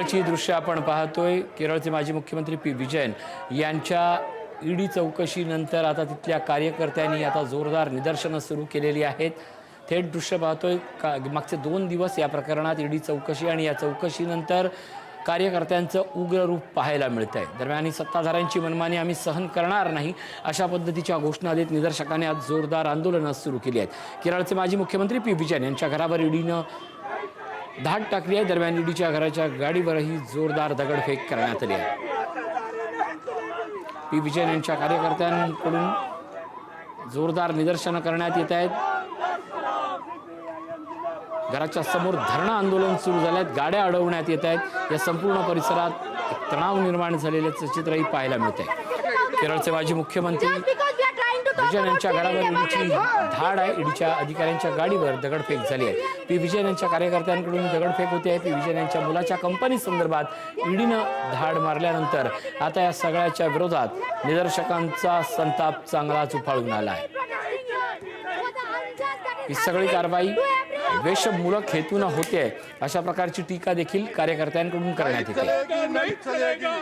केरळची दृश्य आपण पाहतोय। केरळचे माजी मुख्यमंत्री पी विजयन यांच्या ईडी चौकशीनंतर आता तिथल्या कार्यकर्त्यांनी आता जोरदार निदर्शनं सुरू केलेली आहेत। थेट दृश्य पाहतोय। मागचे 2 दिवस या प्रकरणात ईडी चौकशी आणि या चौकशीनंतर कार्यकर्त्यांचं उग्र रूप पाहायला मिळतंय। दरम्यान सत्ताधाऱ्यांची मनमानी आम्ही सहन करणार नाही अशा पद्धतीच्या घोषणा देत निदर्शकांनी आज जोरदार आंदोलनं सुरू केली आहेत। केरळचे माजी मुख्यमंत्री पी विजयन यांच्या घरावर ईडीनं धाड टाकली आहे। दरम्यान ईडीच्या घराच्या गाडीवरही जोरदार दगडफेक करण्यात आली आहे। पी विजयन यांच्या कार्यकर्त्यांकडून जोरदार निदर्शनं करण्यात येत आहेत। घराच्या समोर धरणं आंदोलन सुरू झालं आहे। गाड्या अडवण्यात येत आहेत। या संपूर्ण परिसरात एक तणाव निर्माण झालेल्याचं चित्रही पाहायला मिळतंय। केरळचे माजी मुख्यमंत्री विजयन यांच्या घरावर ईडीची धाड आहे। ईडीच्या अधिकाऱ्यांच्या गाडीवर दगडफेक झाली आहे। पी विजयन यांच्या कार्यकर्त्यांकडून दगडफेक होते आहे। पी विजयन यांच्या मुलाच्या कंपनी संदर्भात ईडीनं धाड मारल्यानंतर आता या सगळ्याच्या विरोधात निदर्शकांचा संताप चांगलाच उफाळून आला आहे। ही सगळी कारवाई द्वेषमूलक हेतून होते अशा प्रकारची टीका देखील कार्यकर्त्यांकडून करण्यात येते। नहीं चलेगा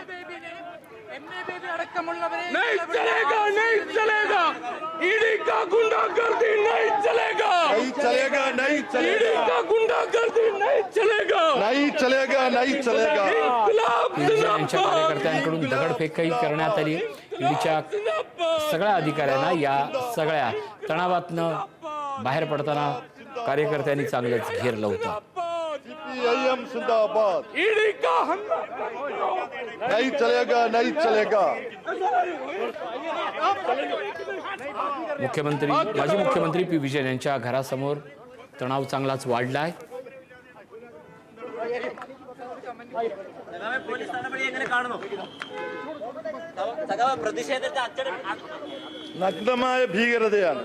ईडी का गुंडागर्दी नहीं चलेगा ईडी का गुंडागर्दी नहीं चलेगा यांच्या कार्यकर्त्यांकडून दगडफेकही करण्यात आली। ईडीच्या सगळ्या अधिकाऱ्यांना या सगळ्या तणावातनं बाहेर पडताना कार्यकर्त्यांनी चांगलंच घेरलं होतं। जिंदाबाद ईडी का नहीं चलेगा माजी मुख्यमंत्री पी विजयन यांच्या घरासमोर तणाव चांगलाच वाढलाय। നഗ്നമായ ഭീകരതയാണ്